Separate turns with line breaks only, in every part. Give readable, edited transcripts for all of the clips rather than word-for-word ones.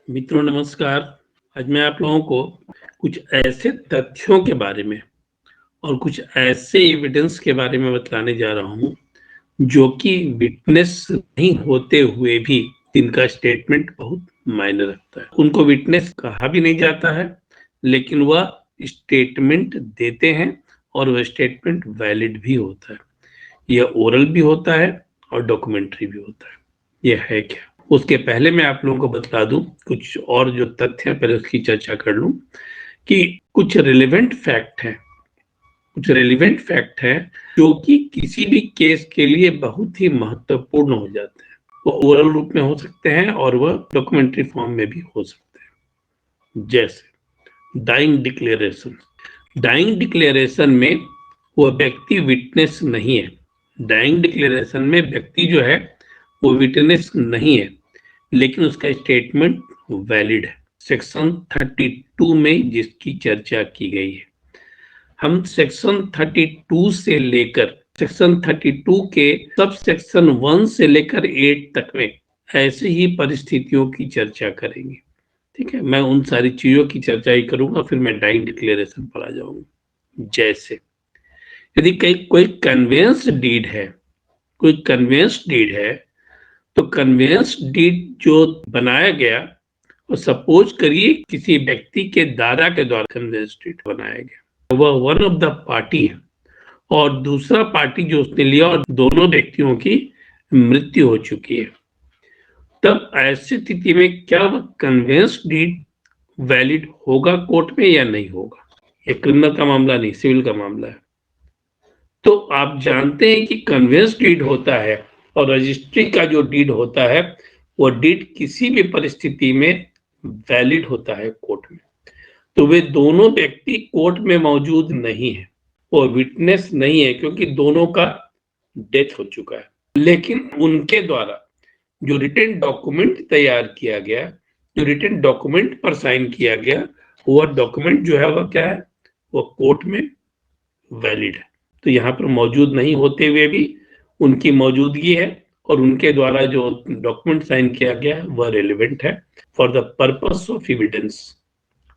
मित्रों नमस्कार। आज मैं आप लोगों को कुछ ऐसे तथ्यों के बारे में और कुछ ऐसे एविडेंस के बारे में बतलाने जा रहा हूँ जो कि विटनेस नहीं होते हुए भी इनका स्टेटमेंट बहुत मायने रखता है। उनको विटनेस कहा भी नहीं जाता है, लेकिन वह स्टेटमेंट देते हैं और वह स्टेटमेंट वैलिड भी होता है। यह ओरल भी होता है और डॉक्यूमेंट्री भी होता है। यह है क्या? उसके पहले मैं आप लोगों को बता दूं कुछ और जो तथ्य है, पहले उसकी चर्चा कर लूं कि कुछ रिलेवेंट फैक्ट है जो कि किसी भी केस के लिए बहुत ही महत्वपूर्ण हो जाते हैं। वो ओरल रूप में हो सकते हैं और वह डॉक्यूमेंट्री फॉर्म में भी हो सकते हैं। जैसे डाइंग डिक्लेरेशन में वो व्यक्ति विटनेस नहीं है। डाइंग डिक्लेरेशन में व्यक्ति जो है वो विटनेस नहीं है, लेकिन उसका स्टेटमेंट वैलिड है। सेक्शन 32 में जिसकी चर्चा की गई है, हम सेक्शन 32 से लेकर सेक्शन 32 के सब सेक्शन 1 से लेकर 8 तक में ऐसे ही परिस्थितियों की चर्चा करेंगे। ठीक है, मैं उन सारी चीजों की चर्चा ही करूंगा, फिर मैं डाइंग डिक्लेरेशन पर आ जाऊंगा। जैसे यदि कोई कन्वेंस डीड है तो कन्वेंस डीड जो बनाया गया, और सपोज करिए किसी व्यक्ति के दादा के द्वारा कन्वेंस डीड बनाया गया, वह वन ऑफ द पार्टी है और दूसरा पार्टी जो उसने लिया और दोनों व्यक्तियों की मृत्यु हो चुकी है, तब ऐसी स्थिति में क्या वह कन्वेंस डीड वैलिड होगा कोर्ट में या नहीं होगा? ये क्रिमिनल का मामला नहीं, सिविल का मामला है। तो आप जानते हैं कि कन्वेंस डीड होता है और रजिस्ट्री का जो डीड होता है वो डीड किसी भी परिस्थिति में वैलिड होता है कोर्ट में। तो वे दोनों व्यक्ति कोर्ट में मौजूद नहीं है, वो विटनेस नहीं है क्योंकि दोनों का डेथ हो चुका है। लेकिन उनके द्वारा जो रिटन डॉक्यूमेंट तैयार किया गया, जो रिटन डॉक्यूमेंट पर साइन किया गया, वह डॉक्यूमेंट जो है वह क्या है, वह कोर्ट में वैलिड है। तो यहाँ पर मौजूद नहीं होते हुए भी उनकी मौजूदगी है और उनके द्वारा जो डॉक्यूमेंट साइन किया गया वह रिलेवेंट है for the purpose of evidence.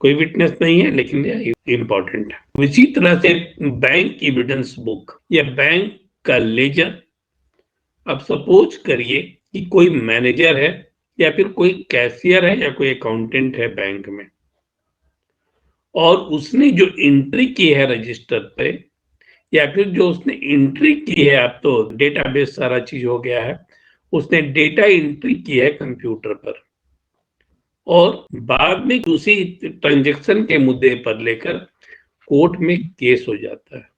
कोई विटनेस नहीं है लेकिन यह इंपॉर्टेंट है। इसी तरह से बैंक एविडेंस बुक या बैंक का लेजर, अब सपोज करिए कि कोई मैनेजर है या फिर कोई कैशियर है या कोई अकाउंटेंट है बैंक में, और उसने जो एंट्री की है रजिस्टर पे, या फिर जो उसने एंट्री की है, अब तो डेटाबेस सारा चीज हो गया है, उसने डेटा एंट्री की है कंप्यूटर पर और बाद में उसी ट्रांजैक्शन के मुद्दे पर लेकर कोर्ट में केस हो जाता है,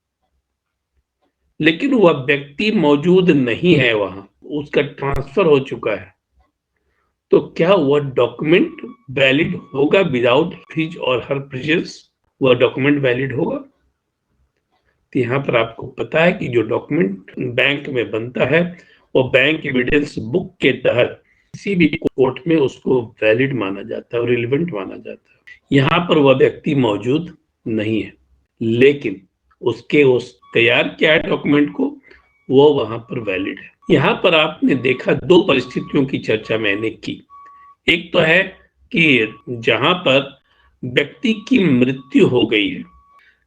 लेकिन वह व्यक्ति मौजूद नहीं है वहां, उसका ट्रांसफर हो चुका है, तो क्या वह डॉक्यूमेंट वैलिड होगा विदाउट हिज और हर प्रेजेंस? वह डॉक्यूमेंट वैलिड होगा? तो यहाँ पर आपको पता है कि जो डॉक्यूमेंट बैंक में बनता है वो बैंक एविडेंस बुक के तहत किसी भी कोर्ट में उसको वैलिड माना जाता है और रिलेवेंट माना जाता है। यहाँ पर वह व्यक्ति मौजूद नहीं है, लेकिन उसके उस तैयार किया डॉक्यूमेंट को वो वहां पर वैलिड है। यहाँ पर आपने देखा दो परिस्थितियों की चर्चा मैंने की। एक तो है कि जहां पर व्यक्ति की मृत्यु हो गई है,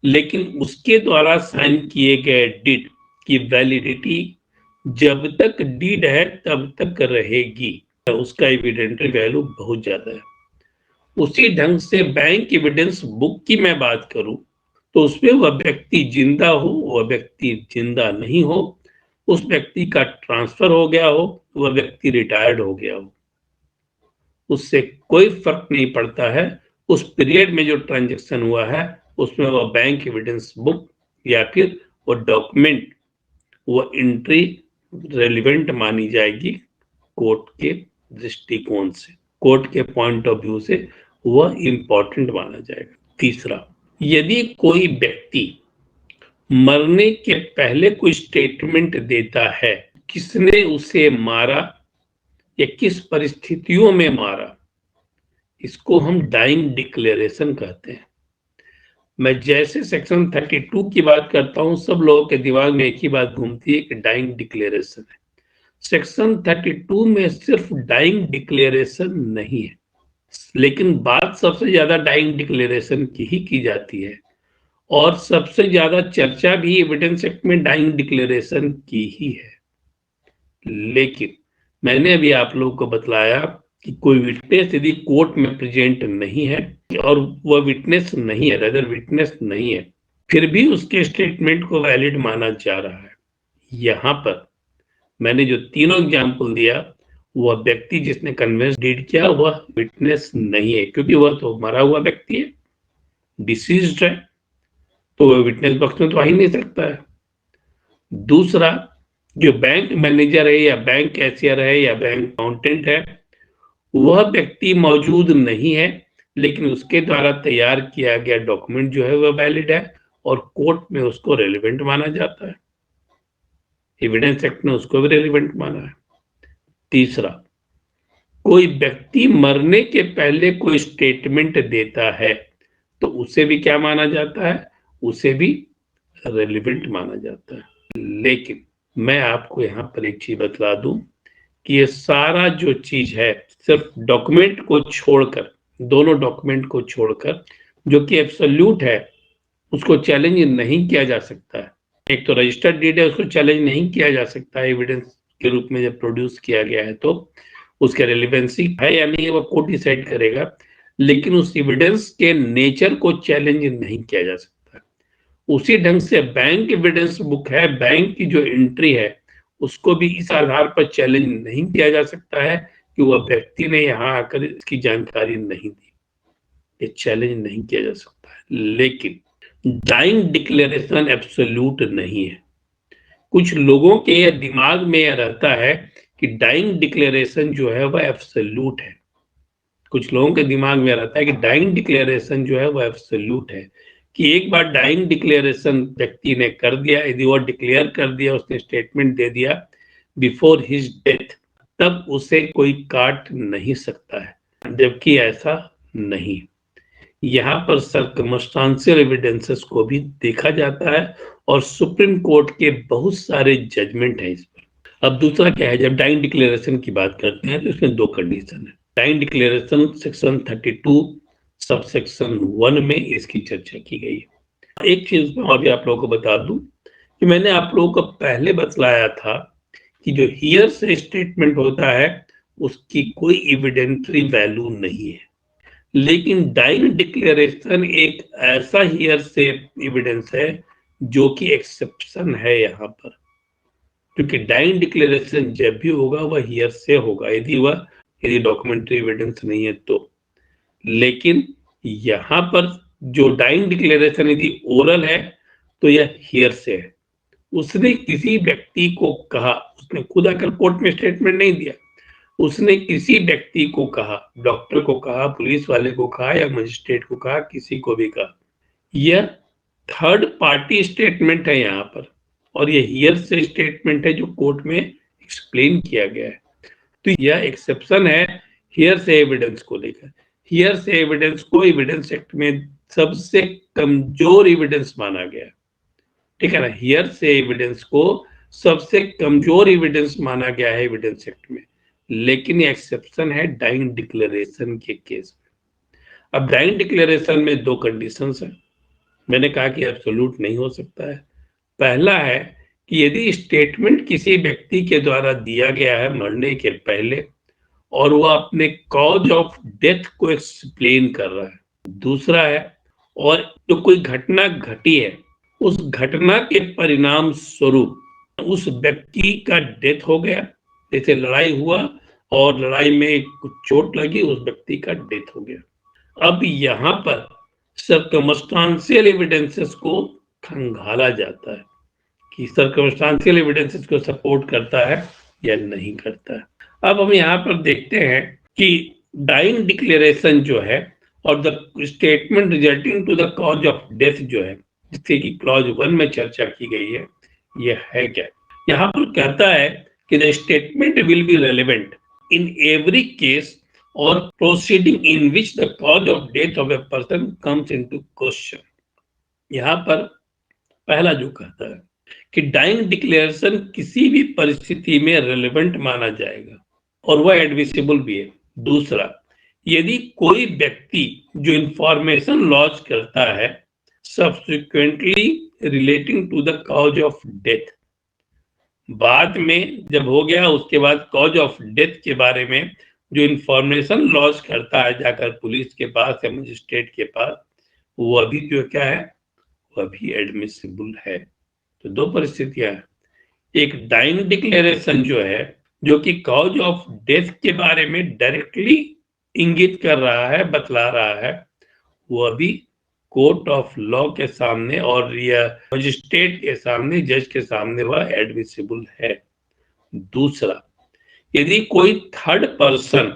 लेकिन उसके द्वारा साइन किए गए डीड की वैलिडिटी जब तक डीड है तब तक रहेगी, उसका एविडेंटरी वैल्यू बहुत ज्यादा है। उसी ढंग से बैंक एविडेंस बुक की मैं बात करूं तो उसमें वह व्यक्ति जिंदा हो, वह व्यक्ति जिंदा नहीं हो, उस व्यक्ति का ट्रांसफर हो गया हो, वह व्यक्ति रिटायर्ड हो गया हो, उससे कोई फर्क नहीं पड़ता है। उस पीरियड में जो ट्रांजैक्शन हुआ है उसमें वह बैंक एविडेंस बुक या फिर वो डॉक्यूमेंट, वो एंट्री रेलिवेंट मानी जाएगी कोर्ट के दृष्टिकोण से, कोर्ट के पॉइंट ऑफ व्यू से वह इंपॉर्टेंट माना जाएगा। तीसरा, यदि कोई व्यक्ति मरने के पहले कोई स्टेटमेंट देता है किसने उसे मारा या किस परिस्थितियों में मारा, इसको हम डाइंग डिक्लेरेशन कहते हैं। मैं जैसे सेक्शन 32 की बात करता हूं, सब लोगों के दिमाग में एक ही बात घूमती है कि डाइंग डिक्लेरेशन है। सेक्शन 32 में सिर्फ डाइंग डिक्लेरेशन नहीं है, लेकिन बात सबसे ज्यादा डाइंग डिक्लेरेशन की ही की जाती है और सबसे ज्यादा चर्चा भी एविडेंस एक्ट में डाइंग डिक्लेरेशन की ही है। लेकिन मैंने अभी आप लोगों को बतलाया कि कोई विटनेस यदि कोर्ट में प्रेजेंट नहीं है और वह विटनेस नहीं है, अदर विटनेस नहीं है, फिर भी उसके स्टेटमेंट को वैलिड माना जा रहा है। यहाँ पर मैंने जो तीनों एग्जाम्पल दिया, वह व्यक्ति जिसने कन्वेंस डीड किया वह विटनेस नहीं है, क्योंकि वह तो मरा हुआ व्यक्ति है, डिसीज्ड है, तो वह विटनेस बॉक्स में तो आ ही नहीं सकता है। दूसरा, जो बैंक मैनेजर है या बैंक कैशियर है या बैंक अकाउंटेंट है, वह व्यक्ति मौजूद नहीं है, लेकिन उसके द्वारा तैयार किया गया डॉक्यूमेंट जो है वह वैलिड है और कोर्ट में उसको रेलिवेंट माना जाता है। एविडेंस एक्ट ने उसको भी रेलिवेंट माना है। तीसरा, कोई व्यक्ति मरने के पहले कोई स्टेटमेंट देता है तो उसे भी क्या माना जाता है, उसे भी रेलिवेंट माना जाता है। लेकिन मैं आपको यहाँ पर एक चीज बतला दूं कि ये सारा जो चीज है सिर्फ डॉक्यूमेंट को छोड़कर, दोनों डॉक्यूमेंट को छोड़कर, जो कि एब्सोल्यूट है, उसको चैलेंज नहीं किया जा सकता है। एक तो रजिस्टर्ड डीड है, उसको चैलेंज नहीं किया जा सकता है एविडेंस के रूप में जब प्रोड्यूस किया गया है, तो उसका रेलिवेंसी है या नहीं है वो कोर्ट डिसाइड करेगा, लेकिन उस एविडेंस के नेचर को चैलेंज नहीं किया जा सकता। उसी ढंग से बैंक एविडेंस बुक है, बैंक की जो एंट्री है, उसको भी इस आधार पर चैलेंज नहीं किया जा सकता है कि वह व्यक्ति ने यहाँ आकर इसकी जानकारी नहीं दी, ये चैलेंज नहीं किया जा सकता है। लेकिन डाइंग डिक्लेरेशन एब्सोल्यूट नहीं है। कुछ लोगों के दिमाग में यह रहता है कि डाइंग डिक्लेरेशन जो है वह एब्सोल्यूट है। कुछ लोगों के दिमाग में रहता है कि डाइंग डिक्लेरेशन जो है वह एब्सोल्यूट है, कि एक बार डाइंग डिक्लेरेशन व्यक्ति ने कर दिया, यदि वो डिक्लेयर कर दिया, उसने स्टेटमेंट दे दिया बिफोर हिज डेथ, तब उसे कोई काट नहीं सकता है, जबकि ऐसा नहीं। यहाँ पर सर्कमस्टांशियल एविडेंसेस को भी देखा जाता है और सुप्रीम कोर्ट के बहुत सारे जजमेंट हैं इस पर। अब दूसरा क्या है, जब डाइंग डिक्लेरेशन की बात करते हैं तो इसमें दो कंडीशन है। Dying declaration section 32 sub section 1 में इसकी चर्चा की गई है। एक चीज मैं अभी आप लोगों को बता दूं कि मैंने आप लोगों को पहले बतलाया था कि जो हियर से स्टेटमेंट होता है उसकी कोई एविडेंटरी वैल्यू नहीं है, लेकिन डाइंग डिक्लेरेशन एक ऐसा हियर से एविडेंस है जो कि एक्सेप्शन है यहाँ पर, क्योंकि डाइंग डिक्लेरेशन जब भी होगा वह हियर से होगा, यदि डॉक्यूमेंट्री एविडेंस नहीं है तो। लेकिन यहाँ पर जो डाइंग डिक्लेरेशन यदि ओरल है तो यह हियर से है। उसने किसी व्यक्ति को कहा, उसने खुद आकर कोर्ट में स्टेटमेंट नहीं दिया, उसने किसी व्यक्ति को कहा, डॉक्टर को कहा, पुलिस वाले को कहा या मजिस्ट्रेट को कहा, किसी को भी कहा, यह थर्ड पार्टी स्टेटमेंट है यहाँ पर, और यह हियर से स्टेटमेंट है जो कोर्ट में एक्सप्लेन किया गया है। तो यह एक्सेप्शन है हियर से एविडेंस को लेकर। हियर से एविडेंस को एविडेंस एक्ट में सबसे कमजोर एविडेंस माना गया, ठीक है ना। हियर से एविडेंस को सबसे कमजोर एविडेंस माना गया है एविडेंस एक्ट में, लेकिन ये एक्सेप्शन है डाइंग डिक्लेरेशन के केस में। अब डाइंग डिक्लेरेशन में दो कंडीशंस हैं। मैंने कहा कि एब्सोल्यूट नहीं हो सकता है। पहला है कि यदि स्टेटमेंट किसी व्यक्ति के द्वारा दिया गया है मरने के पहले और वह अपने कॉज ऑफ डेथ को एक्सप्लेन कर रहा है। दूसरा है, और जो कोई घटना घटी है उस घटना के परिणाम स्वरूप उस व्यक्ति का डेथ हो गया, जैसे लड़ाई हुआ और लड़ाई में कुछ चोट लगी, उस व्यक्ति का डेथ हो गया। अब यहाँ पर सर्कमस्टांशियल एविडेंसेस को खंगाला जाता है कि सर्कमस्टांशियल एविडेंसेस को सपोर्ट करता है या नहीं करता है। अब हम यहाँ पर देखते हैं कि डाइंग डिक्लेरेशन जो है और the statement resulting to the cause of death जो है, जिससे कि क्लॉज 1 में चर्चा की गई है, ये है क्या। यहाँ पर कहता है कि the statement will be relevant in every case और proceeding in which the cause of death of a person comes into question. यहाँ पर पहला जो कहता है कि डाइंग डिक्लेरेशन किसी भी परिस्थिति में रेलेवेंट माना जाएगा और वह एडमिसिबल भी है। दूसरा, यदि कोई व्यक्ति जो इंफॉर्मेशन लॉन्च करता है subsequently relating to the cause of death, बाद में जब हो गया उसके बाद कॉज ऑफ डेथ के बारे में जो इंफॉर्मेशन लॉन्च करता है जाकर पुलिस के पास या मजिस्ट्रेट के पास, वो अभी जो क्या है, वो अभी एडमिसिबल है। तो दो परिस्थितियां हैं, एक डाइंग डिक्लेरेशन जो है, जो कि कॉज ऑफ डेथ के बारे में डायरेक्टली इंगित कर रहा है, बतला रहा है, वो अभी कोर्ट ऑफ लॉ के सामने और या मजिस्ट्रेट के सामने, जज के सामने वह एडमिसिबल है। दूसरा, यदि कोई थर्ड पर्सन,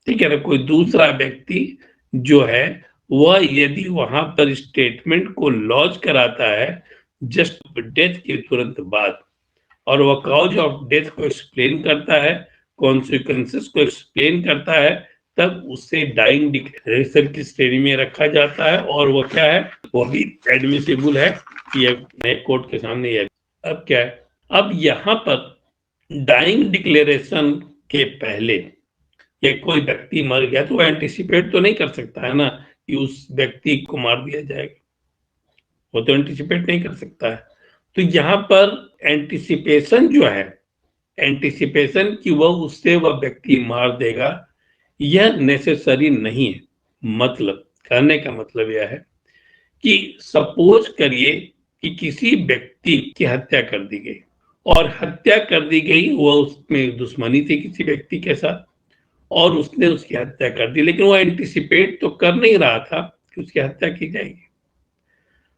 ठीक है ना, कोई दूसरा व्यक्ति जो है वह यदि वहां पर स्टेटमेंट को लॉन्च कराता है जस्ट डेथ के तुरंत बाद, और वह कॉज ऑफ डेथ को एक्सप्लेन करता है, कॉन्सिक्वेंसेस को एक्सप्लेन करता है, तब उसे डाइंग डिक्लेरेशन की श्रेणी में रखा जाता है और वो क्या है, वो भी एडमिसिबल है। ये नए कोर्ट के सामने है। अब क्या है, अब यहाँ पर डाइंग डिक्लेरेशन के पहले ये कोई व्यक्ति मर गया तो एंटिसिपेट तो नहीं कर सकता है ना कि उस व्यक्ति को मार दिया जाएगा, वो तो एंटिसिपेट नहीं कर सकता है। तो यहाँ पर एंटिसिपेशन जो है, एंटिसिपेशन कि वह उससे वह व्यक्ति मार देगा, यह नेसेसरी नहीं है। मतलब कहने का मतलब यह है कि सपोज करिए कि किसी व्यक्ति की हत्या कर दी गई और हत्या कर दी गई, वह उसमें दुश्मनी थी किसी व्यक्ति के साथ और उसने उसकी हत्या कर दी, लेकिन वो एंटिसिपेट तो कर नहीं रहा था कि उसकी हत्या की जाएगी।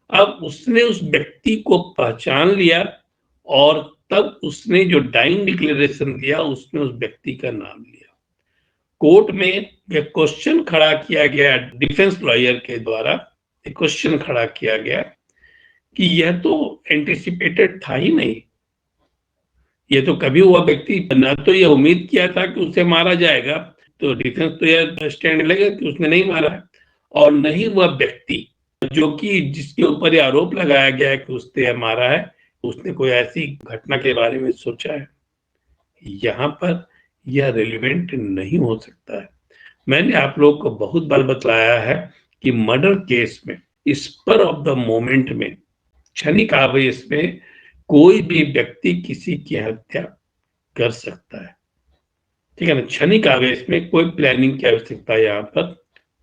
अब उसने उस व्यक्ति को पहचान लिया और तब उसने जो डाइंग डिक्लेरेशन दिया उसमें उस व्यक्ति का नाम लिया। कोर्ट में एक क्वेश्चन खड़ा किया गया, डिफेंस लॉयर के द्वारा एक क्वेश्चन खड़ा किया गया कि यह तो एंटिसिपेटेड था ही नहीं, ये तो कभी हुआ व्यक्ति न तो यह उम्मीद किया था कि उसे मारा जाएगा, तो डिफेंस तो यह स्टैंड लेगा कि उसने नहीं मारा है, और नहीं वह व्यक्ति जो कि जिसके ऊपर यह आरोप लगाया गया है कि उसने यह मारा है, उसने कोई ऐसी घटना के बारे में सोचा है। यहाँ पर यह रिलेवेंट नहीं हो सकता है। मैंने आप लोग को बहुत बार बतलाया है कि मर्डर केस में स्पर ऑफ द मोमेंट में, क्षणिक आवेश में कोई भी व्यक्ति किसी की हत्या कर सकता है, ठीक है ना। क्षणिक आवेश में कोई प्लानिंग की आवश्यकता यहाँ पर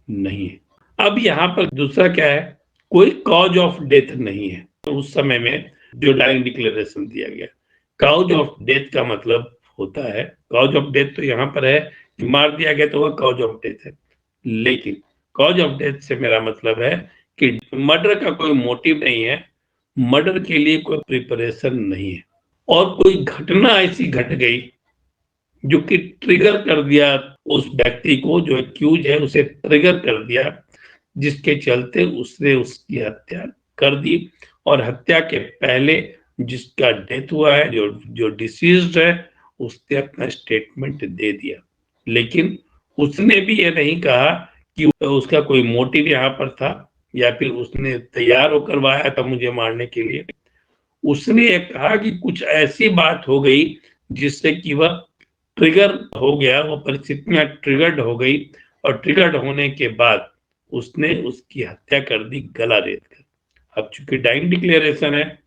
नहीं है। अब यहाँ पर दूसरा क्या है, कोई कॉज ऑफ डेथ नहीं है। तो उस समय में जो डाइंग डिक्लेरेशन दिया गया, कॉज ऑफ डेथ का मतलब होता है, कॉज ऑफ डेथ तो यहाँ पर है कि मार दिया गया तो वह कॉज ऑफ डेथ है, लेकिन कॉज ऑफ डेथ से मेरा मतलब है कि मर्डर का कोई मोटिव नहीं है, मर्डर के लिए कोई प्रिपरेशन नहीं है, और कोई घटना ऐसी घट गई जो कि ट्रिगर कर दिया उस व्यक्ति को, जो एक्यूज है उसे ट्रिगर कर दिया, जिसके चलते उसने उसकी हत्या कर दी, और हत्या के पहले जिसका डेथ हुआ है, जो जो डिसीज्ड है, उसने अपना स्टेटमेंट दे दिया, लेकिन उसने भी ये नहीं कहा कि उसका कोई मोटिव यहाँ पर था या फिर उसने तैयार होकर आया था मुझे मारने के लिए। उसने ये कहा कि कुछ ऐसी बात हो गई जिससे कि वह ट्रिगर हो गया, वो परिस्थितियां ट्रिगर्ड हो गई, और ट्रिगर्ड होने के बाद उसने उसकी हत्या कर दी गला रेत कर। अब चूंकि डाइंग डिक्लेरेशन है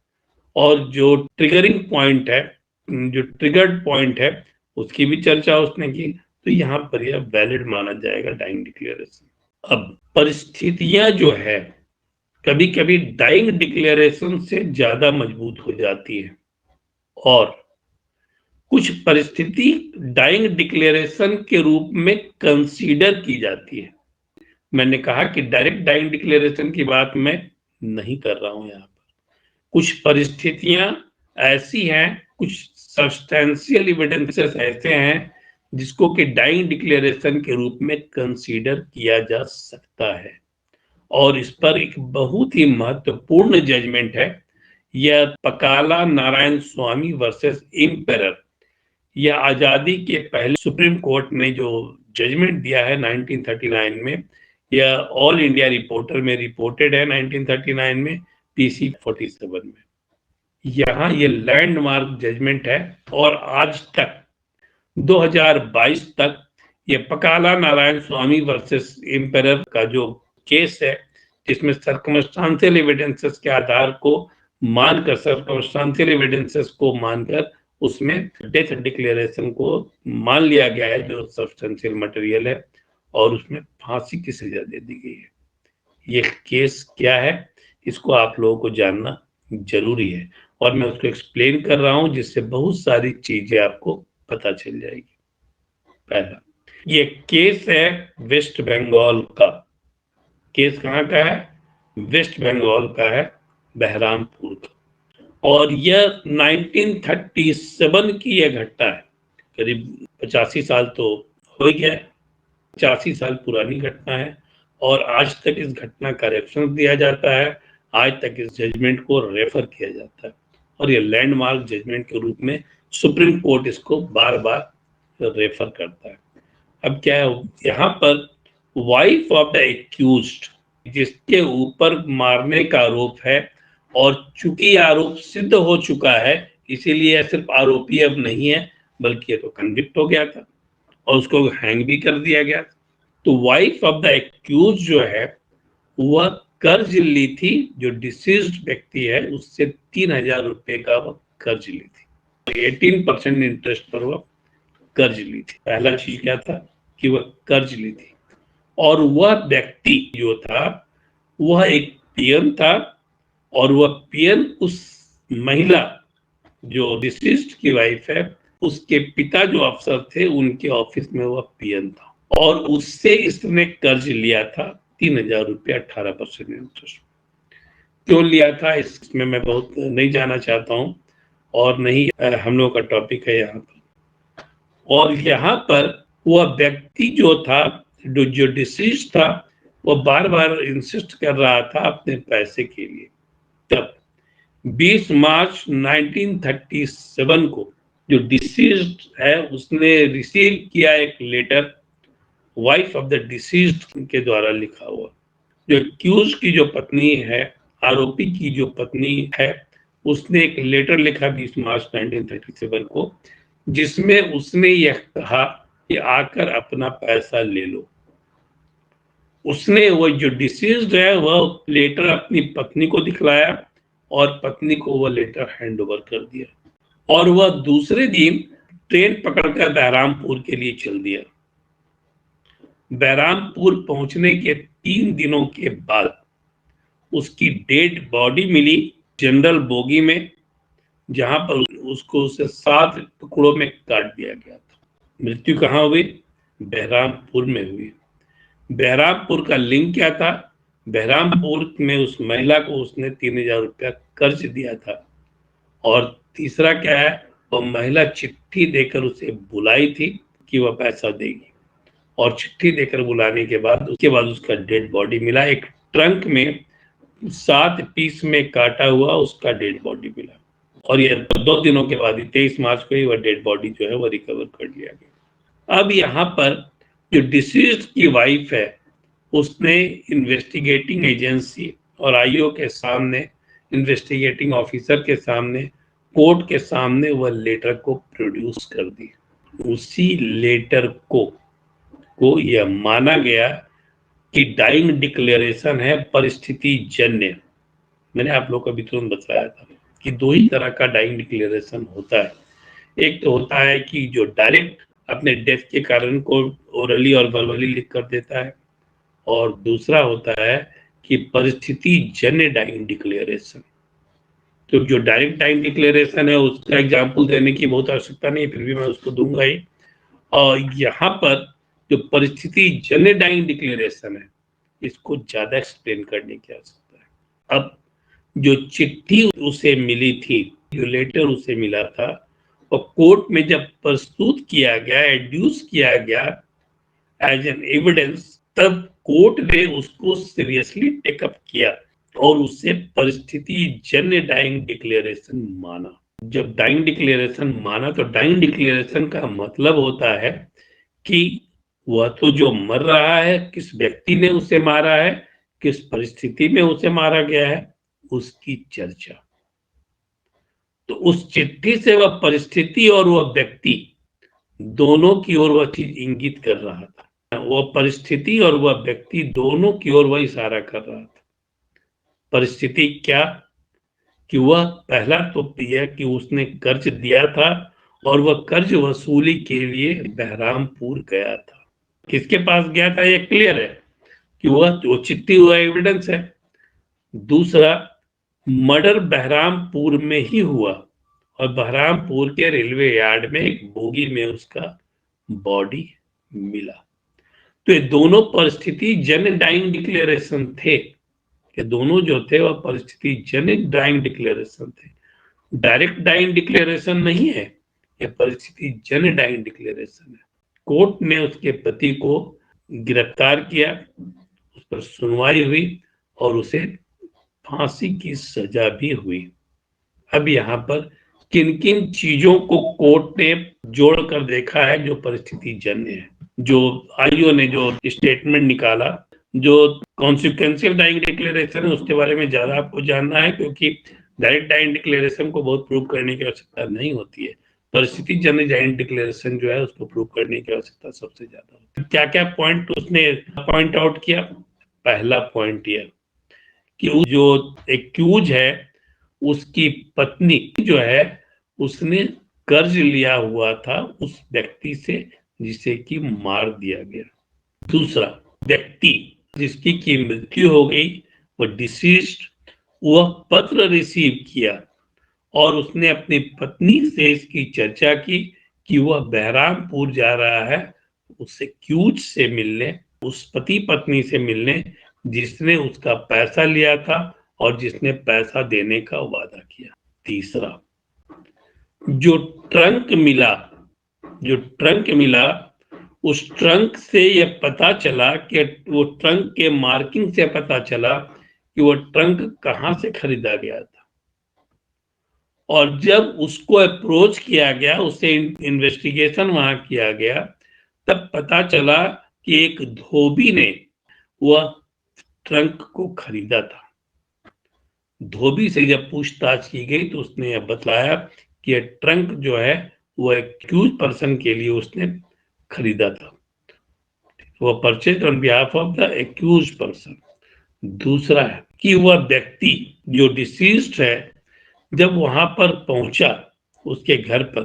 और जो ट्रिगरिंग पॉइंट है, जो ट्रिगर्ड पॉइंट है, उसकी भी चर्चा उसने की, तो यहाँ पर यह वैलिड माना जाएगा डाइंग डिक्लेरेशन। अब परिस्थितियां जो है कभी कभी डाइंग डिक्लेरेशन से ज्यादा मजबूत हो जाती है, और कुछ परिस्थिति डाइंग डिक्लेरेशन के रूप में कंसीडर की जाती है। मैंने कहा कि डायरेक्ट डाइंग डिक्लेरेशन की बात मैं नहीं कर रहा हूं यहाँ पर। कुछ परिस्थितियां ऐसी हैं, कुछ सब्सटेंशियल एविडेंसेस ऐसे हैं जिसको कि डाइंग डिक्लेरेशन के रूप में कंसीडर किया जा सकता है, और इस पर एक बहुत ही महत्वपूर्ण जजमेंट है, यह पकाला नारायण स्वामी वर्सेस इम्पेरर। यह आजादी के पहले सुप्रीम कोर्ट ने जो जजमेंट दिया है 1939 में, यह ऑल इंडिया रिपोर्टर में रिपोर्टेड है 1939 में, पीसी 47 में। यहाँ ये लैंडमार्क जजमेंट है, और आज तक 2022 तक ये पकाला नारायण स्वामी वर्सेस एम्परर का जो केस है, जिसमें सर्कमस्टांशियल एविडेंसेस के आधार को मानकर, सर्कमस्टांशियल एविडेंसेस को मानकर उसमें डेथ डिक्लेरेशन को मान लिया गया है जो सब्सटेंशियल मटेरियल है, और उसमें फांसी की सजा दे दी गई है। ये केस क्या है, इसको आप लोगों को जानना जरूरी है, और मैं उसको एक्सप्लेन कर रहा हूं जिससे बहुत सारी चीजें आपको पता चल जाएगी। पहला, ये केस है वेस्ट बंगाल का। केस कहाँ का है? वेस्ट बंगाल का है, बहरामपुर का। और यह 1937 की यह घटना है, करीब 85 साल तो हो गया, 85 साल पुरानी घटना है, और आज तक इस घटना का रेफरेंस दिया जाता है, आज तक इस जजमेंट को रेफर किया जाता है, और ये लैंडमार्क जजमेंट के रूप में सुप्रीम कोर्ट इसको बार बार रेफर करता है। अब क्या है, यहाँ पर वाइफ ऑफ द एक्यूज्ड, जिसके ऊपर मारने का आरोप है, और चूंकि आरोप सिद्ध हो चुका है, इसीलिए सिर्फ आरोपी अब नहीं है, बल्कि ये तो कन्विक्ट हो गया था और उसको हैंग भी कर दिया गया। तो वाइफ ऑफ द एक्यूज जो है वह कर्ज ली थी, जो डिसीज्ड व्यक्ति है उससे 3,000 रुपए का वह कर्ज ली थी, 18% इंटरेस्ट पर वह कर्ज ली थी। पहला चीज क्या था कि वह कर्ज ली थी, और वह व्यक्ति जो था वह एक पियन था, और वह पियन उस महिला जो डिसीज्ड की वाइफ है उसके पिता जो अफसर थे उनके ऑफिस में वह पियन था, और उससे इसने कर्ज लिया था 3,000 रुपये 18% इंटरेस्ट। क्यों लिया था इसमें मैं बहुत नहीं जाना चाहता हूँ, और नहीं हम लोग का टॉपिक है यहाँ पर। और यहाँ पर वह व्यक्ति जो था, जो डिसीज था, वह बार बार इंसिस्ट कर रहा था अपने पैसे के लिए। तब 20 मार्च 1937 को जो डिसीज्ड है उसने रिसीव किया एक letter wife of the deceased के द्वारा लिखा हुआ। जो एक्यूज की जो पत्नी है, आरोपी की जो पत्नी है, उसने एक लेटर लिखा 20 मार्च 1937 को, जिसमें उसने यह कहा कि आकर अपना पैसा ले लो। उसने वो जो डिसीज्ड है वह लेटर अपनी पत्नी को दिखलाया, और पत्नी को वह लेटर हैंड ओवर कर दिया, और वह दूसरे दिन ट्रेन पकड़कर बहरामपुर के लिए चल दिया। बहरामपुर पहुंचने के 3 दिनों के बाद उसकी डेड बॉडी मिली जनरल बोगी में, जहां पर उसको उसे 7 टुकड़ों में काट दिया गया था। मृत्यु कहाँ हुई? बहरामपुर में हुई। बहरामपुर का लिंक क्या था? बहरामपुर में उस महिला को उसने 3,000 रुपया कर्ज दिया था, और तीसरा क्या है, वो महिला चिट्ठी देकर उसे बुलाई थी कि वह पैसा देगी, और चिट्ठी देकर बुलाने के बाद उसके बाद उसका डेड बॉडी मिला, एक ट्रंक में 7 पीस में काटा हुआ उसका डेड बॉडी मिला, और ये 2 दिनों के बाद 23 मार्च को ही वह डेड बॉडी जो है वह रिकवर कर लिया गया। अब यहाँ पर जो डिसीज्ड की वाइफ है उसने इन्वेस्टिगेटिंग एजेंसी और आईओ के सामने, इन्वेस्टिगेटिंग ऑफिसर के सामने, कोर्ट के सामने वह लेटर को प्रोड्यूस कर दी। उसी लेटर को यह माना गया कि डाइंग डिक्लेरेशन है परिस्थिति जन्य। मैंने आप लोग को अभी तुरंत बताया था कि 2 ही तरह का डाइंग डिक्लेरेशन होता है। एक तो होता है कि जो डायरेक्ट अपने डेथ के कारण को ओरली और वर्बली लिख कर देता है, और दूसरा होता है कि परिस्थिति जन्य डाइंग डिक्लेरेशन। तो जो डायरेक्ट डाइंग डिक्लेरेशन है उसका एग्जाम्पल देने की बहुत आवश्यकता नहीं, फिर भी मैं उसको दूंगा ही। और यहाँ पर जो परिस्थिति जन्य डाइंग डिक्लेरेशन है इसको ज्यादा एक्सप्लेन करने की आवश्यकता है। अब जो चिट्ठी उसे मिली थी, जो लेटर उसे मिला था, और कोर्ट में जब प्रस्तुत किया गया, एड्यूस किया गया एज एन एविडेंस, तब कोर्ट ने उसको सीरियसली टेकअप किया और उससे परिस्थिति जन्य डाइंग डिक्लेरेशन माना। जब डाइंग डिक्लेरेशन माना तो डाइंग डिक्लेरेशन का मतलब होता है कि वह तो जो मर रहा है, किस व्यक्ति ने उसे मारा है, किस परिस्थिति में उसे मारा गया है, उसकी चर्चा। तो उस चिट्ठी से वह परिस्थिति और वह व्यक्ति दोनों की ओर वह चीज इंगित कर रहा था, वह परिस्थिति और वह व्यक्ति दोनों की ओर वह इशारा कर रहा था। परिस्थिति क्या कि वह पहला तो यह कि उसने कर्ज दिया था और वह कर्ज वसूली के लिए बहरामपुर गया था। किसके पास गया था ये क्लियर है कि वह चिट्ठी हुआ एविडेंस है। दूसरा, मर्डर बहरामपुर में ही हुआ और बहरामपुर के रेलवे यार्ड में एक बोगी में उसका बॉडी मिला। तो ये दोनों परिस्थिति जन डाइंग डिक्लेरेशन थे। ये दोनों जो थे वह परिस्थिति जनित डाइंग डिक्लेरेशन थे, डायरेक्ट डाइंग डिक्लेरेशन नहीं है, यह परिस्थिति जन डाइंग डिक्लेरेशन है। कोर्ट ने उसके पति को गिरफ्तार किया, उस पर सुनवाई हुई और उसे फांसी की सजा भी हुई। अब यहाँ पर किन किन चीजों को कोर्ट ने जोड़कर देखा है जो परिस्थिति जन्य है, जो आईओ ने जो स्टेटमेंट निकाला, जो कॉन्सिक्वेंशियल डाइंग डिक्लेरेशन है उसके बारे में ज्यादा आपको जानना है, क्योंकि डायरेक्ट डाइंग डिक्लेरेशन को बहुत प्रूव करने की आवश्यकता नहीं होती है। परिस्थिति जन्य डाइंग डिक्लेरेशन जो है उसको प्रूव करने की आवश्यकता सबसे ज्यादा होती है। क्या क्या पॉइंट उसने पॉइंट आउट किया? पहला पॉइंट यह कि जो एक्यूज है उसकी पत्नी जो है उसने कर्ज लिया हुआ था उस व्यक्ति से जिसे कि मार दिया गया। दूसरा, व्यक्ति जिसकी की मृत्यु हो गई वो डिसीज्ड, वह पत्र रिसीव किया और उसने अपनी पत्नी से इसकी चर्चा की कि वह बहरामपुर जा रहा है उससे क्यूज से मिलने, उस पति पत्नी से मिलने जिसने उसका पैसा लिया था और जिसने पैसा देने का वादा किया। तीसरा, जो ट्रंक मिला उस ट्रंक से यह पता चला कि वो ट्रंक के मार्किंग से पता चला कि वो ट्रंक कहां से खरीदा गया था। और जब उसको अप्रोच किया गया, उससे इन्वेस्टिगेशन वहां किया गया, तब पता चला कि एक धोबी ने वह ट्रंक को खरीदा था। धोबी से जब पूछताछ की गई तो उसने यह बतलाया कि यह ट्रंक जो है वह एक्यूज पर्सन के लिए उसने खरीदा था, वह purchase on behalf of the accused person. दूसरा है कि वह व्यक्ति जो डिसीज्ड है जब वहां पर पहुंचा उसके घर पर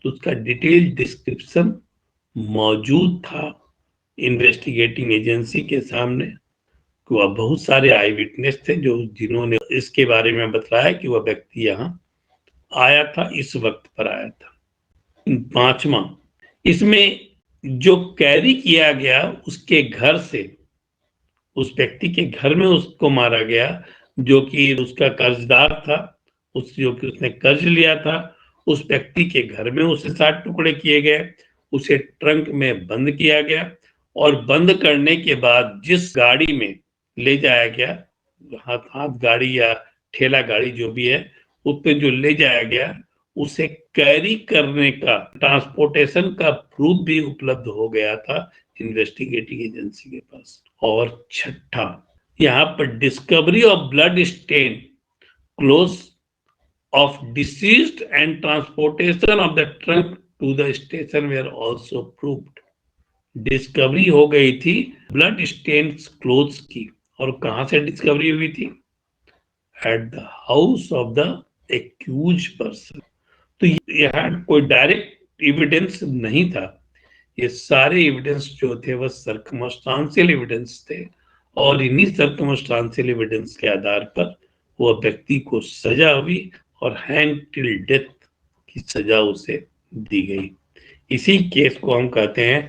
तो उसका डिटेल डिस्क्रिप्शन मौजूद था इन्वेस्टिगेटिंग एजेंसी के सामने। वह बहुत सारे आई विटनेस थे जो जिन्होंने इसके बारे में बताया कि वह व्यक्ति यहाँ आया था, इस वक्त पर आया था। पांचवा, इसमें जो कैरी किया गया उसके घर से, उस व्यक्ति के घर में उसको मारा गया जो कि उसका कर्जदार था, उस जो कि उसने कर्ज लिया था, उस व्यक्ति के घर में उसे 60 टुकड़े किए गए, उसे ट्रंक में बंद किया गया और बंद करने के बाद जिस गाड़ी में ले जाया गया, हाथ गाड़ी या ठेला गाड़ी जो भी है, उस पे जो ले जाया गया उसे कैरी करने का, ट्रांसपोर्टेशन का प्रूफ भी उपलब्ध हो गया था इन्वेस्टिगेटिंग एजेंसी के पास। और छठा, यहाँ पर discovery of blood stain close of deceased and transportation of the trunk to the station were also proved. Discovery हो गई थी ब्लड स्टेन्स क्लोथ्स की, और कहां से डिस्कवरी हुई थी? At the house of the accused person. तो यहाँ कोई डायरेक्ट एविडेंस नहीं था, ये सारे एविडेंस जो थे वह सर्कमस्टांशियल एविडेंस थे और इन्हीं सर्कमस्टांशियल एविडेंस के आधार पर वह व्यक्ति को सजा हुई और हैंग टिल डेथ की सजा उसे दी गई। इसी केस को हम कहते हैं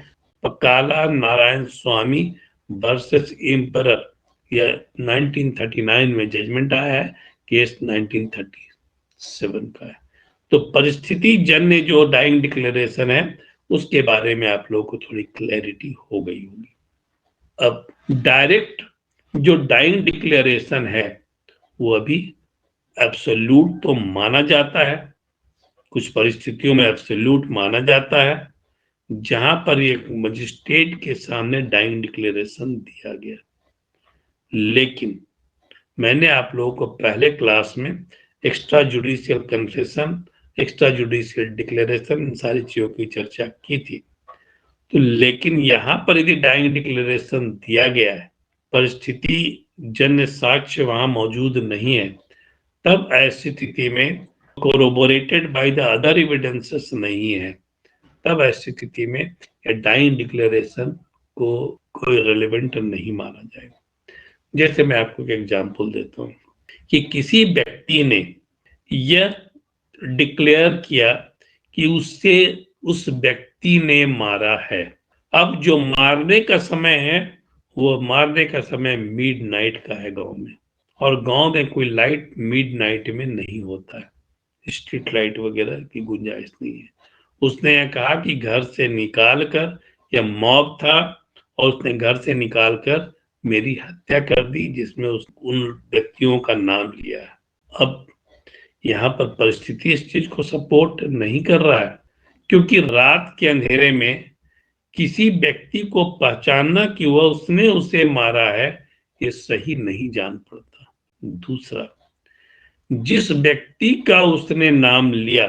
पकाला नारायण स्वामी वर्सेस एम्परर, यह 1939 में जजमेंट आया है, केस 1937 का है। तो परिस्थिति जन्य जो डाइंग डिक्लेरेशन है उसके बारे में आप लोगों को थोड़ी क्लैरिटी हो गई होगी। अब डायरेक्ट जो डाइंग डिक्लेरेशन है वो अभी एब्सोल्यूट तो माना जाता है, कुछ परिस्थितियों में एब्सोल्यूट माना जाता है जहां पर एक मजिस्ट्रेट के सामने डाइंग डिक्लेरेशन दिया गया। लेकिन मैंने आप लोगों को पहले क्लास में extrajudicial confession extrajudicial declaration, इन सारी चीजों की चर्चा की थी। तो लेकिन यहाँ पर यदि डाइंग डिक्लेरेशन दिया गया है, परिस्थिति जन्य साक्ष्य वहां मौजूद नहीं है, तब ऐसी स्थिति में कोरोबोरेटेड बाय द अदर एविडेंसेस नहीं है, तब ऐसी स्थिति में डाइंग डिक्लेरेशन को कोई रेलेवेंट नहीं माना जाएगा। जैसे मैं आपको एक एग्जांपल देता हूँ कि किसी व्यक्ति ने यह डिक्लेयर किया कि उससे उस व्यक्ति ने मारा है। अब जो मारने का समय है वो मारने का समय मिडनाइट का है गांव में, और गांव में कोई लाइट मिडनाइट में नहीं होता है, स्ट्रीट लाइट वगैरह की गुंजाइश नहीं है। उसने यह कहा कि घर से निकाल कर, यह मॉब था और उसने घर से निकाल कर मेरी हत्या कर दी, जिसमें उन व्यक्तियों का नाम लिया है। अब यहाँ पर परिस्थिति इस चीज को सपोर्ट नहीं कर रहा है, क्योंकि रात के अंधेरे में किसी व्यक्ति को पहचानना कि वह उसने उसे मारा है, ये सही नहीं जान पड़ता। दूसरा, जिस व्यक्ति का उसने नाम लिया,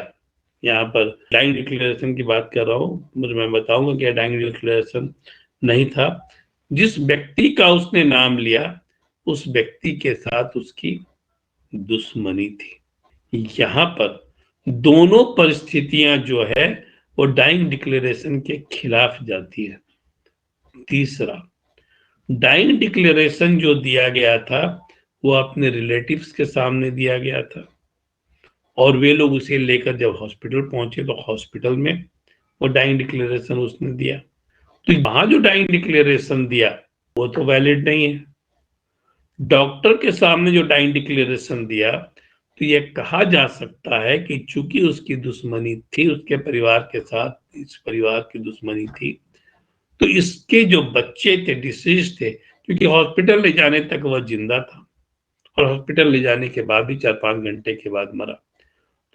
यहाँ पर डाइंग डिक्लेरेशन की बात कर रहा हूँ, मुझे मैं बताऊंगा कि डाइंग डिक्लेरेशन नहीं था। जिस व्यक्ति का उसने नाम लिया, उस व्यक्ति के साथ उसकी दुश्मनी थी। यहाँ पर दोनों परिस्थितियां जो है वो डाइंग डिक्लेरेशन के खिलाफ जाती है। तीसरा, डाइंग डिक्लेरेशन जो दिया गया था वो अपने रिलेटिव्स के सामने दिया गया था, और वे लोग उसे लेकर जब हॉस्पिटल पहुंचे तो हॉस्पिटल में वो डाइंग डिक्लेरेशन उसने दिया। तो वहां जो डाइंग डिक्लेरेशन दिया वो तो वैलिड नहीं है। डॉक्टर के सामने जो डाइंग डिक्लेरेशन दिया, तो ये कहा जा सकता है कि चूंकि उसकी दुश्मनी थी उसके परिवार के साथ, इस परिवार की दुश्मनी थी, तो इसके जो बच्चे थे, डिसीज थे, क्योंकि हॉस्पिटल ले जाने तक वह जिंदा था और हॉस्पिटल ले जाने के बाद भी 4-5 घंटे के बाद मरा।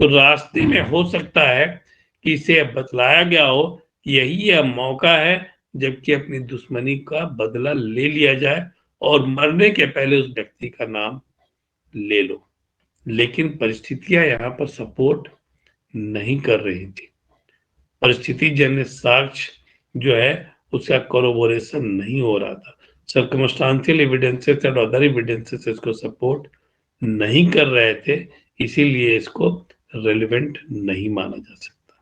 तो रास्ते में हो सकता है कि इसे बतलाया गया हो कि यही यह मौका है जबकि अपनी दुश्मनी का बदला ले लिया जाए और मरने के पहले उस व्यक्ति का नाम ले लो। लेकिन परिस्थितियां यहाँ पर सपोर्ट नहीं कर रही थी। परिस्थिति जन्य साक्ष्य जो है उसका कोरोबोरेशन नहीं हो रहा था। सर्कमस्टांशियल एविडेंसेस और अदर एविडेंसेस इसको सपोर्ट नहीं कर रहे थे, इसीलिए इसको रेलिवेंट नहीं माना जा सकता।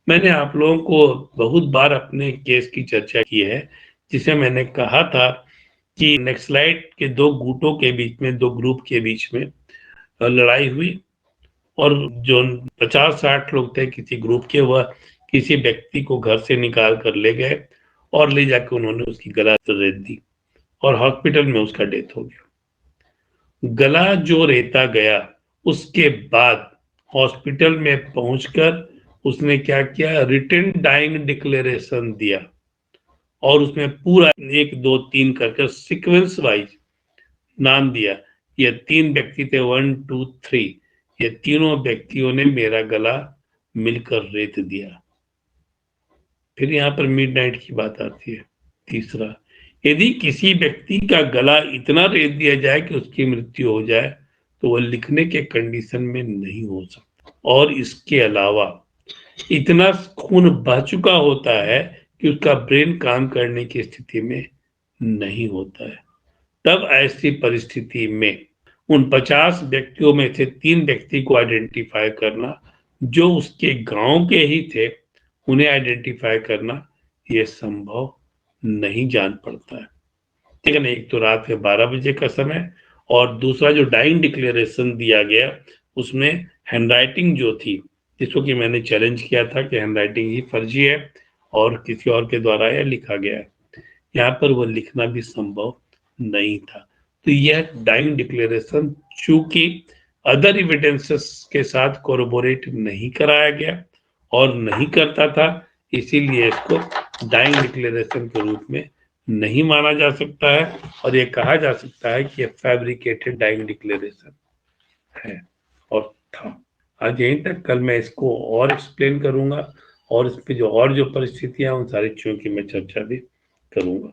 मैंने आप लोगों को बहुत बार अपने केस की चर्चा की है, जिसे मैंने कहा था कि नक्सलाइट के दो गुटों के बीच में, दो ग्रुप के बीच में लड़ाई हुई, और जो 50-60 लोग थे किसी ग्रुप के, वह किसी व्यक्ति को घर से निकाल कर ले गए और ले जाकर उन्होंने उसकी गला रेत दी और हॉस्पिटल में उसका डेथ हो गया। गला जो रेता गया उसके बाद हॉस्पिटल में पहुंचकर उसने क्या किया, रिटन डाइंग डिक्लेरेशन दिया और उसमें पूरा 1 2 3 करके सीक्वेंस वाइज नाम दिया। ये 3 व्यक्ति थे, 1 2 3, ये तीनों व्यक्तियों ने मेरा गला मिलकर रेत दिया। फिर यहाँ पर मिडनाइट की बात आती है। तीसरा, यदि किसी व्यक्ति का गला इतना रेत दिया जाए कि उसकी मृत्यु हो जाए तो वह लिखने के कंडीशन में नहीं हो सकता, और इसके अलावा इतना खून बह चुका होता है कि उसका ब्रेन काम करने की स्थिति में नहीं होता है। तब ऐसी परिस्थिति में उन 50 व्यक्तियों में से 3 व्यक्ति को आइडेंटिफाई करना जो उसके गांव के ही थे, उन्हें आइडेंटिफाई करना यह संभव नहीं जान पड़ता है। ठीक है ना। एक तो रात के 12 बजे का समय, और दूसरा जो डाइंग डिक्लेरेशन दिया गया उसमें हैंडराइटिंग जो थी, जिसको कि मैंने चैलेंज किया था कि हैंडराइटिंग ही फर्जी है और किसी और के द्वारा यह लिखा गया है, यहाँ पर वो लिखना भी संभव नहीं था। तो यह डाइंग डिक्लेरेशन चूंकि अदर एविडेंसेस के साथ कोरोबोरेट नहीं कराया गया और नहीं करता था, इसीलिए इसको डाइंग डिक्लेरेशन के रूप में नहीं माना जा सकता है, और ये कहा जा सकता है कि ये फैब्रिकेटेड डाइंग डिक्लेरेशन है और था। आज यहीं तक, कल मैं इसको और एक्सप्लेन करूंगा और इस पे जो और जो परिस्थितियां उन सारी चीजों की मैं चर्चा भी करूंगा।